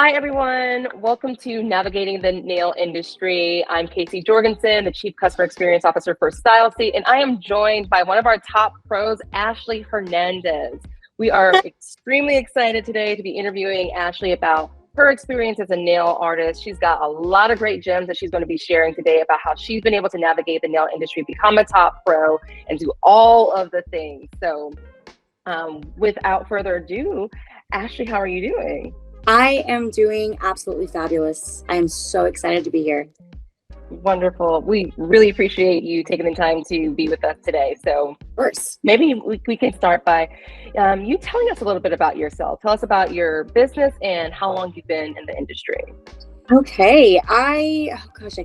Hi, everyone. Welcome to Navigating the Nail Industry. I'm Casey Jorgensen, the Chief Customer Experience Officer for StyleSeat, and I am joined by one of our top pros, Ashley Hernandez. We are extremely excited today to be interviewing Ashley about her experience as a nail artist. She's got a lot of great gems that she's going to be sharing today about how she's been able to navigate the nail industry, become a top pro, and do all of the things. So without further ado, Ashley, how are you doing? I am doing absolutely fabulous. I am so excited to be here. Wonderful. We really appreciate you taking the time to be with us today. So Of course. maybe we can start by you telling us a little bit about yourself. Tell us about your business and how long you've been in the industry. Okay. I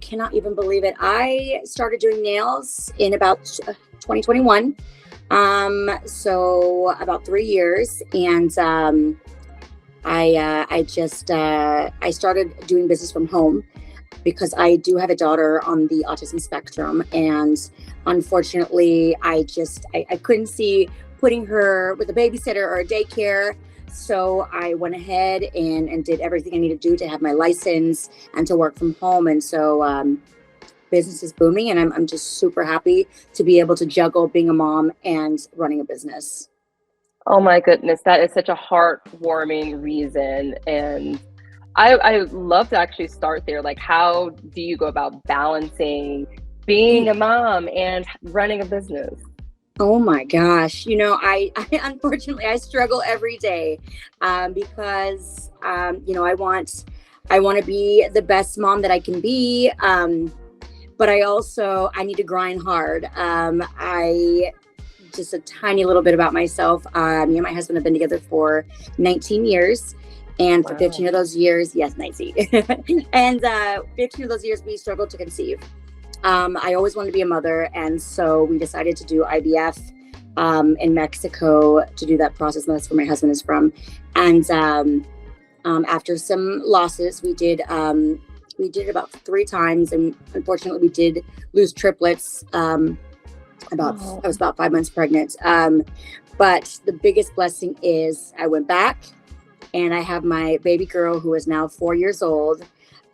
cannot even believe it. I started doing nails in about 2021. So about 3 years. And I started doing business from home because I do have a daughter on the autism spectrum, and unfortunately I couldn't see putting her with a babysitter or a daycare. So I went ahead and did everything I needed to do to have my license and to work from home. And so business is booming, and I'm just super happy to be able to juggle being a mom and running a business. Oh my goodness, that is such a heartwarming reason. And I love to actually start there. Like, how do you go about balancing being a mom and running a business? Oh my gosh. I unfortunately I struggle every day because I want to be the best mom that I can be. But I need to grind hard. I just a tiny little bit about myself. Me and my husband have been together for 19 years. And for 15 Wow. of those years, yes, 19. And 15 of those years, we struggled to conceive. I always wanted to be a mother. And so we decided to do IVF in Mexico to do that process. And that's where my husband is from. And after some losses, we did about 3 times. And unfortunately, we did lose triplets. I was about 5 months pregnant. But the biggest blessing is I went back and I have my baby girl who is now 4 years old.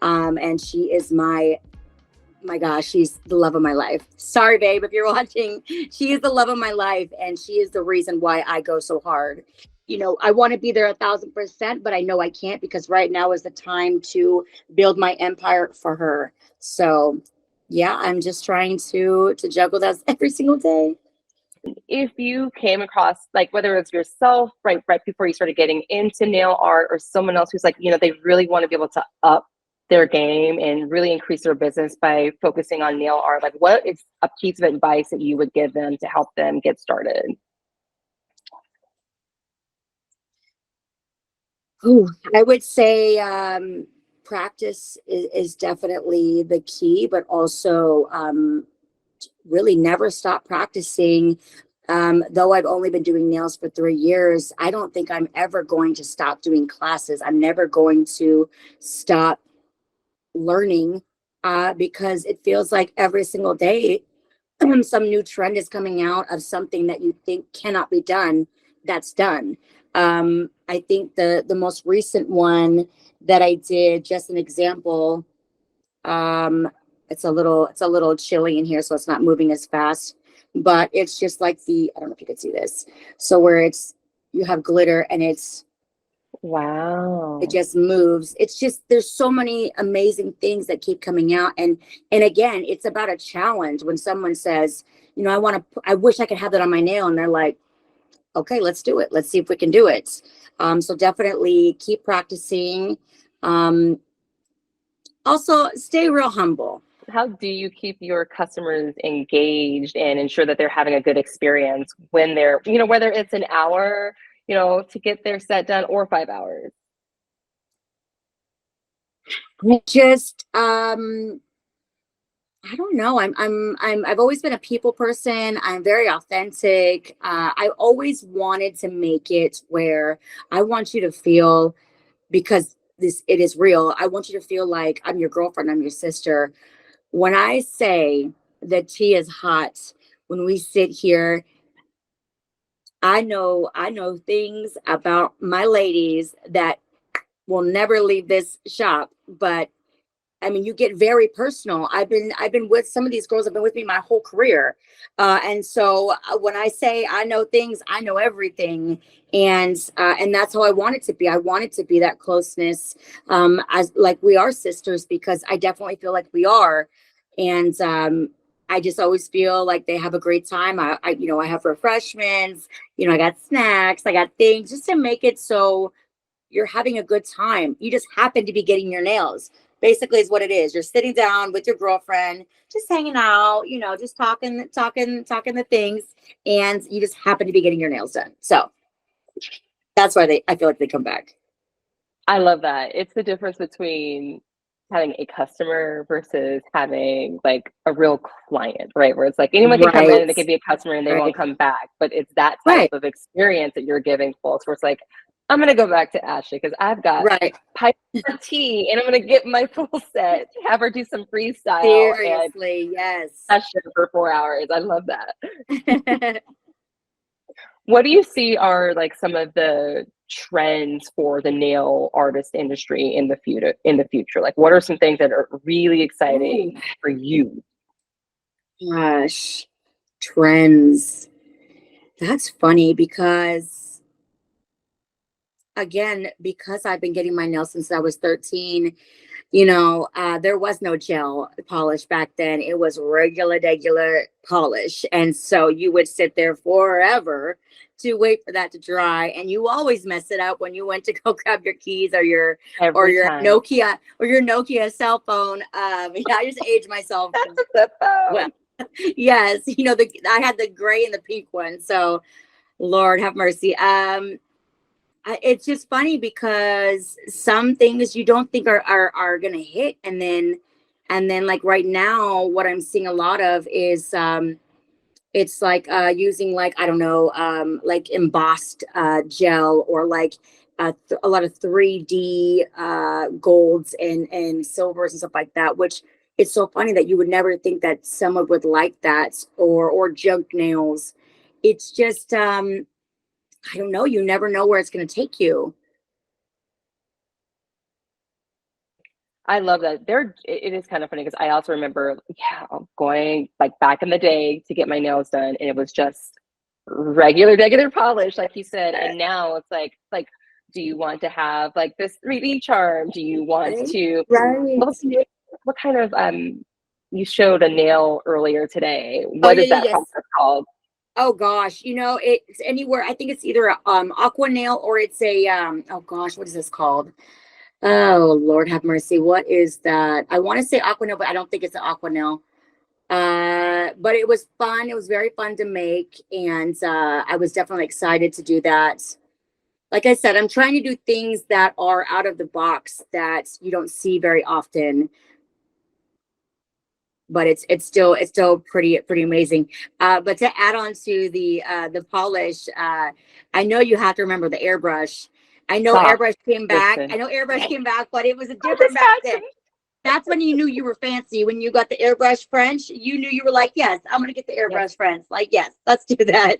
And she is my gosh, she's the love of my life. Sorry, babe, if you're watching, she is the love of my life. And she is the reason why I go so hard. I want to be there 1,000%, but I know I can't because right now is the time to build my empire for her. So yeah, I'm just trying to juggle that every single day. If you came across, like, whether it's yourself right before you started getting into nail art, or someone else who's like, they really want to be able to up their game and really increase their business by focusing on nail art, like, what is a piece of advice that you would give them to help them get started? Ooh, I would say practice is definitely the key, but also really never stop practicing. Though I've only been doing nails for 3 years, I don't think I'm ever going to stop doing classes. I'm never going to stop learning because it feels like every single day some new trend is coming out of something that you think cannot be done, that's done. I think the most recent one that I did, just an example, it's a little chilly in here, so it's not moving as fast. But it's just like I don't know if you could see this. So where you have glitter and it Wow. just moves. It's just there's so many amazing things that keep coming out, and again, it's about a challenge. When someone says, I wish I could have that on my nail, and they're like, okay, let's do it. Let's see if we can do it. So definitely keep practicing. Um, Also, stay real humble. How do you keep your customers engaged and ensure that they're having a good experience when they're, whether it's an hour, to get their set done, or 5 hours? Just I don't know. I've always been a people person. I'm very authentic. I always wanted to make it where I want you to feel, because it is real. I want you to feel like I'm your girlfriend, I'm your sister. When I say the tea is hot, when we sit here, I know things about my ladies that will never leave this shop, but I mean, you get very personal. I've been with some of these girls have been with me my whole career. And so when I say I know things, I know everything. And that's how I want it to be. I want it to be that closeness, as like we are sisters, because I definitely feel like we are. And I just always feel like they have a great time. I have refreshments, I got snacks, I got things just to make it so you're having a good time. You just happen to be getting your nails. Basically is what it is. You're sitting down with your girlfriend, just hanging out, just talking the things, and you just happen to be getting your nails done. So that's why I feel like they come back. I love that. It's the difference between having a customer versus having like a real client, right? Where it's like anyone can come in and they can be a customer and they won't come back, but it's that type of experience that you're giving folks where it's like, I'm going to go back to Ashley because I've got pipe tea and I'm going to get my full set, have her do some freestyle. Seriously, yes. Session for 4 hours. I love that. What do you see are like some of the trends for the nail artist industry in the future? Like, what are some things that are really exciting for you? Gosh, trends. That's funny because, again, because I've been getting my nails since I was 13, there was no gel polish back then. It was regular polish. And so you would sit there forever to wait for that to dry. And you always mess it up when you went to go grab your keys or your Nokia cell phone. I just aged myself. That's a flip phone. Well, yes, I had the gray and the pink one. So Lord have mercy. It's just funny because some things you don't think are gonna hit, and then like right now, what I'm seeing a lot of is it's like using like I don't know like embossed gel or like a lot of 3D golds and silvers and stuff like that. Which it's so funny that you would never think that someone would like that or junk nails. It's just I don't know. You never know where it's going to take you. I love that. It is kind of funny because I also remember, going like back in the day to get my nails done, and it was just regular polish, like you said. And now it's like, do you want to have like this 3D charm? Do you want to? What kind of You showed a nail earlier today. What is that concept called? Oh gosh, it's anywhere. I think it's either a aqua nail or it's a oh gosh, what is this called? Oh Lord have mercy. What is that? I want to say aqua nail, but I don't think it's an aqua nail. But it was fun. It was very fun to make, and I was definitely excited to do that. Like I said, I'm trying to do things that are out of the box that you don't see very often. But it's still pretty amazing. But to add on to the polish, I know you have to remember the airbrush. I know airbrush came back. But it was a different back then. That's when you knew you were fancy. When you got the airbrush French, you knew you were like, yes, I'm gonna get the airbrush French. Like, yes, let's do that.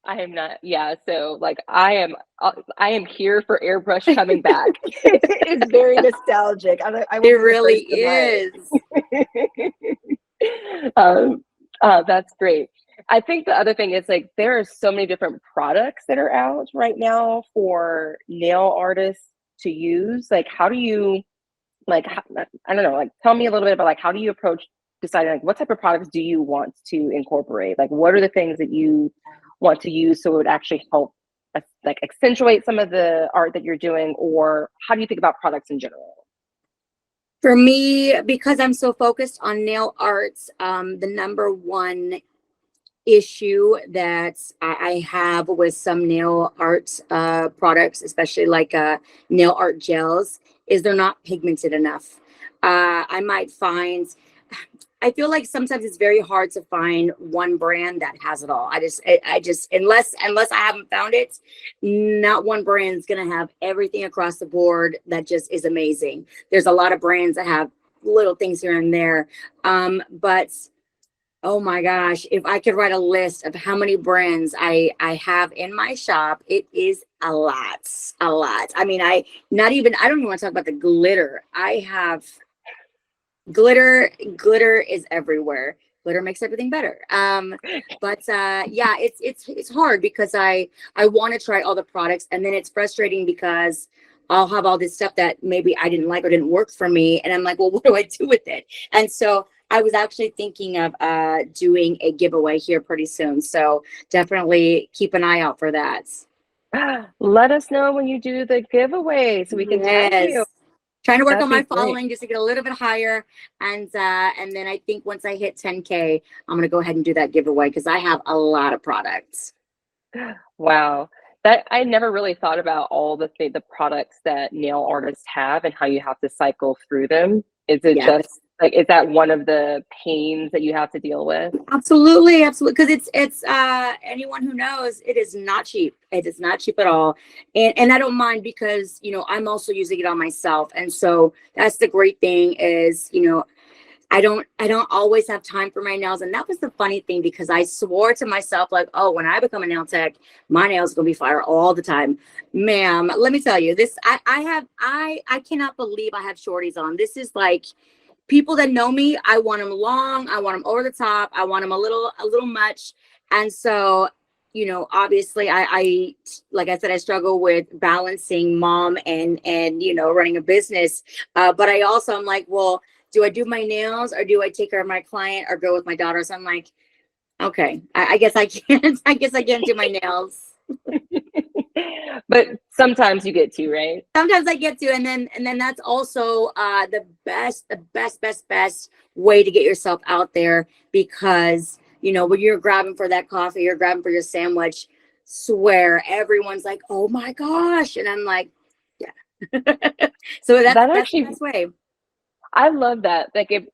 I am not. Yeah. So like I am here for airbrush coming back. It's very nostalgic. It really is. That's great. I think the other thing is like there are so many different products that are out right now for nail artists to use. Like, how do you I don't know, like tell me a little bit about like how do you approach deciding like what type of products do you want to incorporate? Like, what are the things that you want to use so it would actually help like accentuate some of the art that you're doing, or how do you think about products in general? For me, because I'm so focused on nail arts, the number one issue that I have with some nail art products, especially like nail art gels, is they're not pigmented enough. I feel like sometimes it's very hard to find one brand that has it all. I just unless I haven't found it, not one brand is gonna have everything across the board that just is amazing. There's a lot of brands that have little things here and there, but oh my gosh, if I could write a list of how many brands I have in my shop, it is a lot, a lot. I mean, I don't even want to talk about the glitter. I have glitter is everywhere. Glitter makes everything better. But yeah, it's hard because I want to try all the products, and then it's frustrating because I'll have all this stuff that maybe I didn't like or didn't work for me, and I'm like, well, what do I do with it? And so I was actually thinking of doing a giveaway here pretty soon. So definitely keep an eye out for that. Let us know when you do the giveaway so we can tag you. Trying to work That'd on be my great. following just to get a little bit higher, and then I think once I hit 10K, I'm gonna go ahead and do that giveaway because I have a lot of products. Wow. That I never really thought about all the products that nail artists have and how you have to cycle through them. Is it Yeah. just like, is that one of the pains that you have to deal with? Absolutely, absolutely. Because it's anyone who knows, it is not cheap. It is not cheap at all. And I don't mind because, you know, I'm also using it on myself. And so that's the great thing is, you know, I don't always have time for my nails. And that was the funny thing because I swore to myself, like, oh, when I become a nail tech, my nails are gonna be fire all the time. Ma'am, let me tell you, this I cannot believe I have shorties on. This is like people that know me, I want them long, I want them over the top, I want them a little much. And so, you know, obviously I like I said, I struggle with balancing mom and you know, running a business. But I also I'm like, well, do I do my nails or do I take care of my client or go with my daughter? So I'm like, okay, I guess I can't. I guess I can't do my nails. But sometimes you get to, right? Sometimes I get to, and then that's also the best way to get yourself out there because you know when you're grabbing for that coffee, you're grabbing for your sandwich. Swear everyone's like, oh my gosh, and I'm like, yeah. So that's That the actually, best way. I love that. Like, if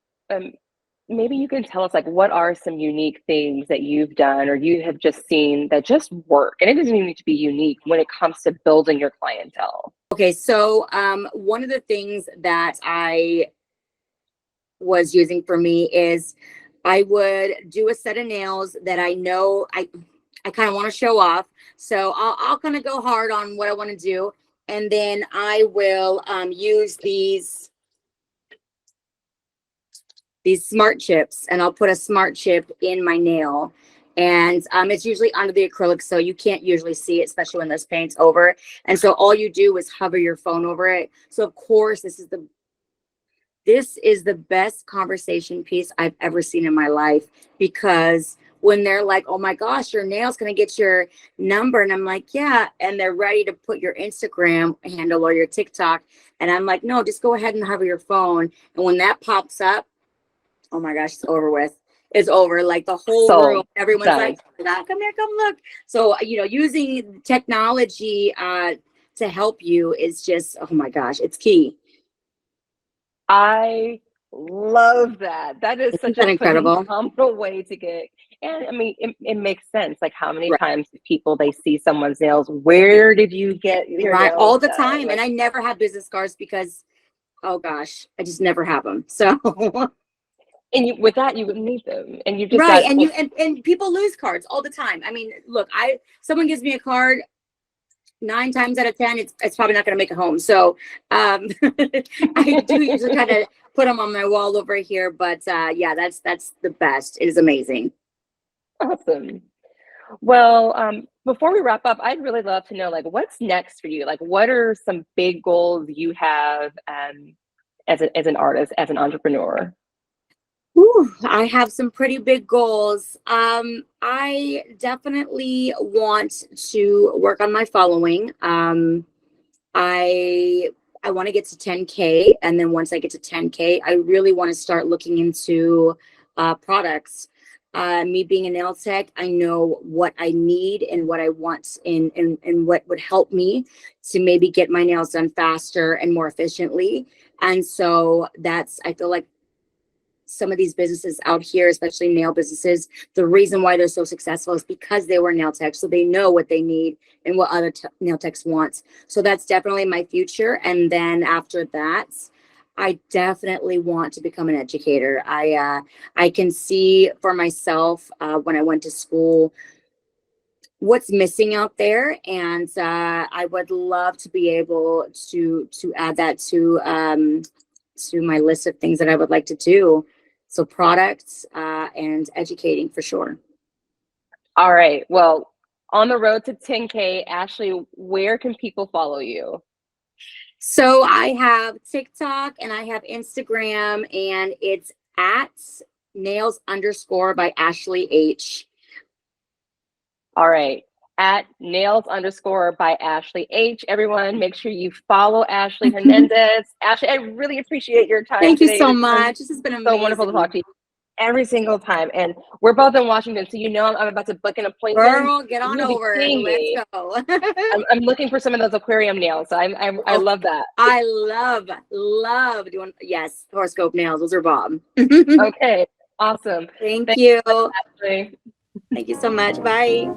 maybe you can tell us, like, what are some unique things that you've done or you have just seen that just work? And it doesn't even need to be unique when it comes to building your clientele. Okay, so one of the things that I was using for me is I would do a set of nails that I know I kind of want to show off. So I'll kind of go hard on what I want to do. And then I will use these smart chips and I'll put a smart chip in my nail. And it's usually under the acrylic, so you can't usually see it, especially when this paint's over. And so all you do is hover your phone over it. So of course, this is the best conversation piece I've ever seen in my life because when they're like, oh my gosh, your nail's gonna get your number. And I'm like, yeah. And they're ready to put your Instagram handle or your TikTok. And I'm like, no, just go ahead and hover your phone. And when that pops up, oh my gosh, it's over with. It's over. Like the whole room, everyone's Done. like, come here, come look. So, you know, using technology to help you is just, oh my gosh, it's key. I love that. That is such Isn't that a incredible? phenomenal way to get. And I mean, it makes sense. Like, how many Right. times do people they see someone's nails? Where did you get your Right. nails All the done? time. Like, And I never have business cards because, oh gosh, I just never have them. So, and you with that, you wouldn't need them. And you just right. got And well, and people lose cards all the time. I mean, look, someone gives me a card, 9 times out of 10, it's probably not going to make it home. So I do usually kind of put them on my wall over here. But yeah, that's the best. It is amazing. awesome. Well, before we wrap up, I'd really love to know, like, what's next for you? Like, what are some big goals you have as an artist, as an entrepreneur? Ooh, I have some pretty big goals. I definitely want to work on my following. I I want to get to 10K, and then once I get to 10K, I really want to start looking into products. Me being a nail tech, I know what I need and what I want and what would help me to maybe get my nails done faster and more efficiently. And so that's I feel like some of these businesses out here, especially nail businesses, the reason why they're so successful is because they were nail techs. So they know what they need and what other nail techs want. So that's definitely my future. And then after that, I definitely want to become an educator. I can see for myself when I went to school what's missing out there, and I would love to be able to add that to my list of things that I would like to do. So products and educating for sure. All right. Well, on the road to 10K, Ashley, where can people follow you? So I have TikTok and I have Instagram, and it's at nails _ by Ashley H. All right. At nails _ by Ashley H. Everyone, make sure you follow Ashley Hernandez. Ashley, I really appreciate your time Thank today. you so much. This has been amazing. So wonderful to talk to you every single time. And we're both in Washington, so you know I'm about to book an appointment. Girl, get on over. Let's go. I'm looking for some of those aquarium nails. I love that. I love doing, yes, horoscope nails. Those are bomb. Okay, awesome. Thank you. Ashley. Thank you so much. Bye.